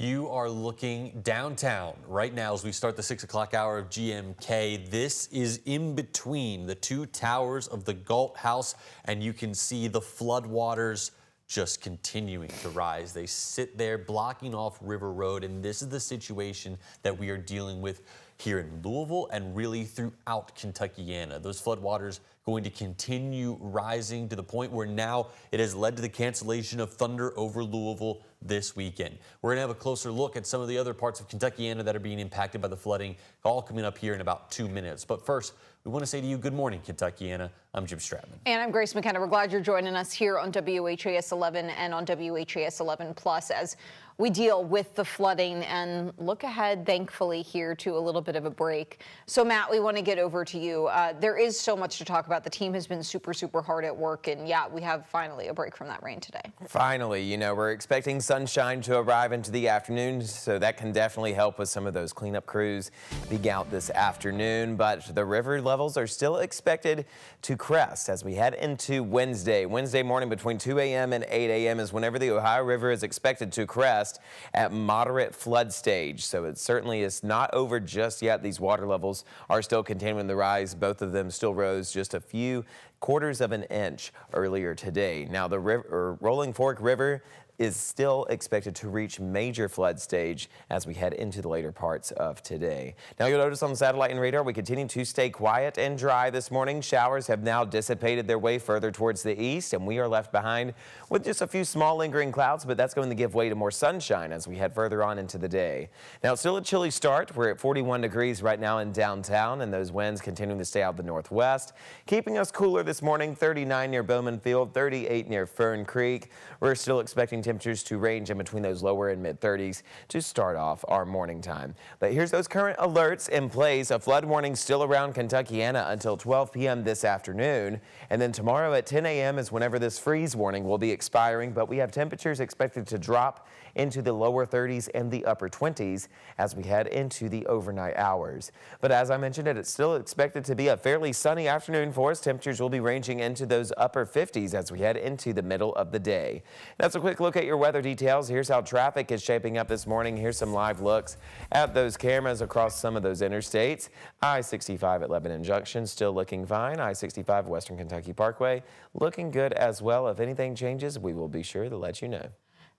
You are looking downtown right now as we start the 6 o'clock hour of GMK. This is in between the two towers of the Galt House, and you can see the floodwaters just continuing to rise. They sit there blocking off River Road, and this is the situation that we are dealing with here in Louisville and really throughout Kentuckiana. Those floodwaters going to continue rising to the point where now it has led to the cancellation of Thunder over Louisville this weekend. We're going to have a closer look at some of the other parts of Kentuckiana that are being impacted by the flooding, all coming up here in about 2 minutes. But first, we want to say to you, good morning, Kentuckiana. I'm Jim Stratman. And I'm Grace McKenna. We're glad you're joining us here on WHAS 11 and on WHAS 11 Plus as we deal with the flooding and look ahead, thankfully, here to a little bit of a break. So, Matt, we want to get over to you. There is so much to talk about. The team has been super hard at work, and yeah, we have finally a break from that rain today. Finally, you know, we're expecting sunshine to arrive into the afternoon, so that can definitely help with some of those cleanup crews being out this afternoon. But the river levels are still expected to crest as we head into Wednesday. Wednesday morning between 2 a.m. and 8 a.m. is whenever the Ohio River is expected to crest at moderate flood stage. So it certainly is not over just yet. These water levels are still continuing to rise. Both of them still rose just a few quarters of an inch earlier today. Now the Rolling Fork River is still expected to reach major flood stage as we head into the later parts of today. Now you'll notice on the satellite and radar we continue to stay quiet and dry this morning. Showers have now dissipated their way further towards the east, and we are left behind with just a few small lingering clouds, but that's going to give way to more sunshine as we head further on into the day. Now it's still a chilly start. We're at 41 degrees right now in downtown, and those winds continuing to stay out the northwest, keeping us cooler this morning. 39 near Bowman Field, 38 near Fern Creek. We're still expecting temperatures to range in between those lower and mid 30s to start off our morning time. But here's those current alerts in place. A flood warning still around Kentuckiana until 12 p.m. this afternoon. And then tomorrow at 10 a.m. is whenever this freeze warning will be expiring. But we have temperatures expected to drop into the lower 30s and the upper 20s as we head into the overnight hours. But as I mentioned, it's still expected to be a fairly sunny afternoon for us. Temperatures will be ranging into those upper 50s as we head into the middle of the day. That's a quick look at your weather details. Here's how traffic is shaping up this morning. Here's some live looks at those cameras across some of those interstates. I-65 at Lebanon Junction still looking fine. I-65 Western Kentucky Parkway looking good as well. If anything changes, we will be sure to let you know.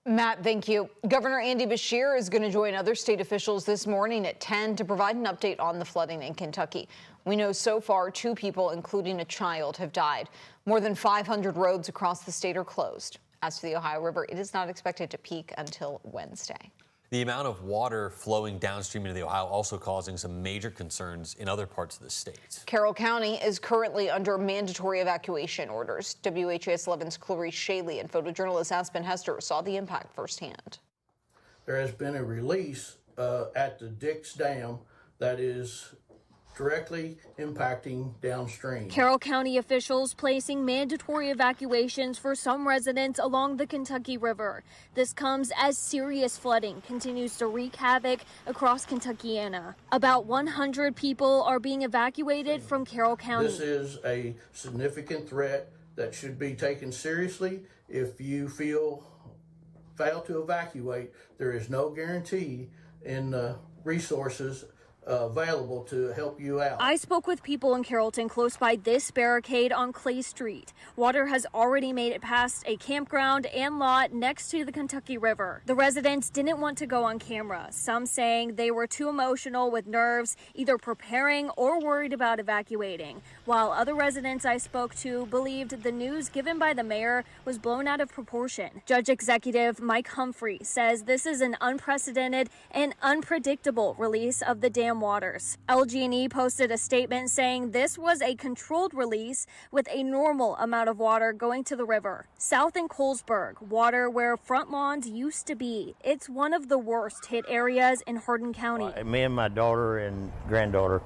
Matt, thank you. Governor Andy Beshear is going to join other state officials this morning at 10 to provide an update on the flooding in Kentucky. We know so far 2 people, including a child, have died. More than 500 roads across the state are closed. As to the Ohio River, it is not expected to peak until Wednesday. The amount of water flowing downstream into the Ohio also causing some major concerns in other parts of the state. Carroll County is currently under mandatory evacuation orders. WHAS 11's Clarice Shaley and photojournalist Aspen Hester saw the impact firsthand. There has been a release at the Dix Dam that is directly impacting downstream. Carroll County officials placing mandatory evacuations for some residents along the Kentucky River. This comes as serious flooding continues to wreak havoc across Kentuckiana. About 100 people are being evacuated from Carroll County. This is a significant threat that should be taken seriously. If you fail to evacuate, there is no guarantee in the resources available to help you out. I spoke with people in Carrollton close by this barricade on Clay Street. Water has already made it past a campground and lot next to the Kentucky River. The residents didn't want to go on camera, some saying they were too emotional with nerves, either preparing or worried about evacuating, while other residents I spoke to believed the news given by the mayor was blown out of proportion. Judge Executive Mike Humphrey says this is an unprecedented and unpredictable release of the dam waters. LG&E posted a statement saying this was a controlled release with a normal amount of water going to the river. South in Colesburg, water where front lawns used to be. It's one of the worst hit areas in Hardin County. Me and my daughter and granddaughter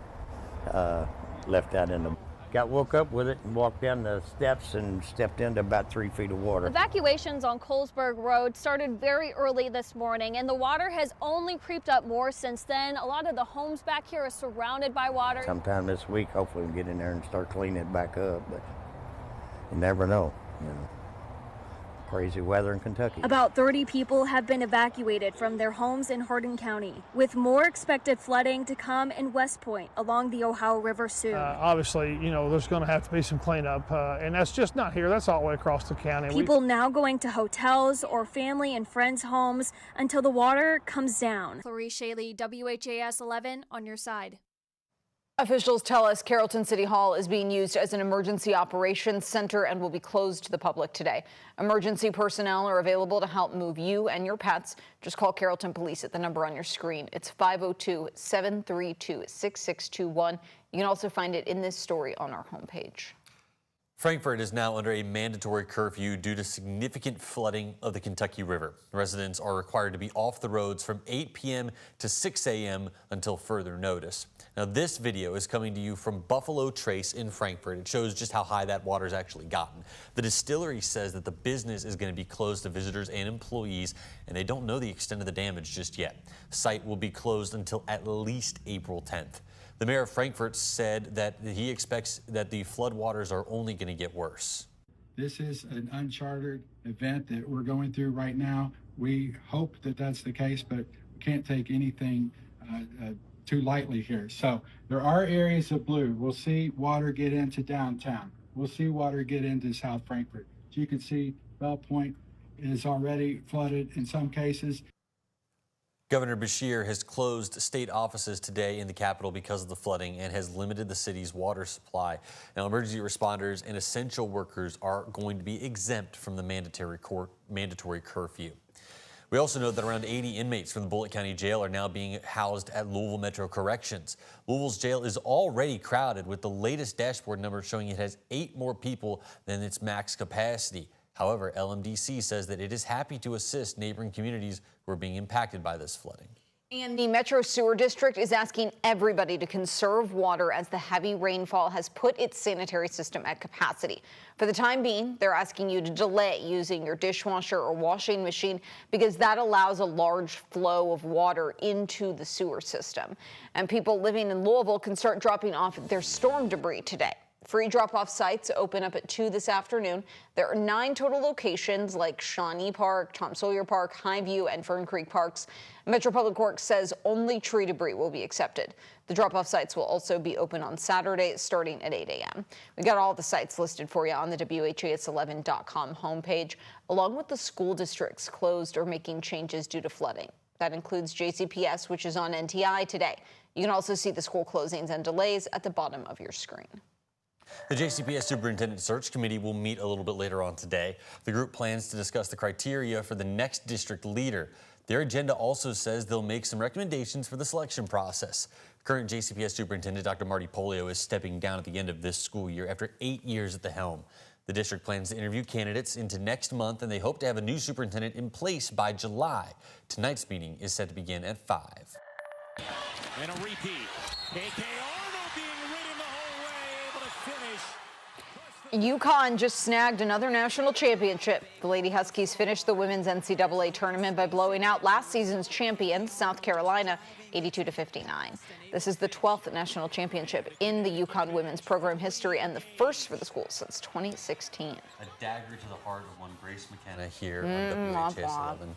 left out in the got woke up with it and walked down the steps and stepped into about 3 feet of water. Evacuations on Colesburg Road started very early this morning, and the water has only creeped up more since then. A lot of the homes back here are surrounded by water. Sometime this week, hopefully we'll get in there and start cleaning it back up, but you never know, you know. crazy weather in Kentucky. About 30 people have been evacuated from their homes in Hardin County, with more expected flooding to come in West Point along the Ohio River soon. Obviously, you know, there's going to have to be some cleanup, and that's just not here. That's all the way across the county. People now going to hotels or family and friends' homes until the water comes down. Clarice Shaley, WHAS 11 on your side. Officials tell us Carrollton City Hall is being used as an emergency operations center and will be closed to the public today. Emergency personnel are available to help move you and your pets. Just call Carrollton Police at the number on your screen. It's 502-732-6621. You can also find it in this story on our homepage. Frankfort is now under a mandatory curfew due to significant flooding of the Kentucky River. Residents are required to be off the roads from 8 p.m. to 6 a.m. until further notice. Now, this video is coming to you from Buffalo Trace in Frankfort. It shows just how high that water's actually gotten. The distillery says that the business is going to be closed to visitors and employees, and they don't know the extent of the damage just yet. The site will be closed until at least April 10th. The mayor of Frankfort said that he expects that the floodwaters are only going to get worse. This is an uncharted event that we're going through right now. We hope that that's the case, but we can't take anything too lightly here. So there are areas of blue. We'll see water get into downtown. We'll see water get into South Frankfort. As you can see, Bell Point is already flooded in some cases. Governor Beshear has closed state offices today in the capital because of the flooding and has limited the city's water supply. Now, emergency responders and essential workers are going to be exempt from the mandatory curfew. We also know that around 80 inmates from the Bullitt County Jail are now being housed at Louisville Metro Corrections. Louisville's jail is already crowded, with the latest dashboard number showing it has 8 more people than its max capacity. However, LMDC says that it is happy to assist neighboring communities who are being impacted by this flooding. And the Metro Sewer District is asking everybody to conserve water as the heavy rainfall has put its sanitary system at capacity. For the time being, they're asking you to delay using your dishwasher or washing machine because that allows a large flow of water into the sewer system. And people living in Louisville can start dropping off their storm debris today. Free drop-off sites open up at 2 this afternoon. There are 9 total locations like Shawnee Park, Tom Sawyer Park, Highview, and Fern Creek Parks. Metro Public Works says only tree debris will be accepted. The drop-off sites will also be open on Saturday starting at 8 a.m. We got all the sites listed for you on the WHAS11.com homepage, along with the school districts closed or making changes due to flooding. That includes JCPS, which is on NTI today. You can also see the school closings and delays at the bottom of your screen. The JCPS Superintendent Search Committee will meet a little bit later on today. The group plans to discuss the criteria for the next district leader. Their agenda also says they'll make some recommendations for the selection process. Current JCPS Superintendent Dr. Marty Polio is stepping down at the end of this school year after 8 years at the helm. The district plans to interview candidates into next month, and they hope to have a new superintendent in place by July. Tonight's meeting is set to begin at 5. And a repeat. KK Arnold being ridden the whole way, able to finish. UConn just snagged another national championship. The Lady Huskies finished the women's NCAA tournament by blowing out last season's champions, South Carolina, 82-59. This is the 12th national championship in the UConn women's program history and the first for the school since 2016. A dagger to the heart of one Grace McKenna here on WHAS 11.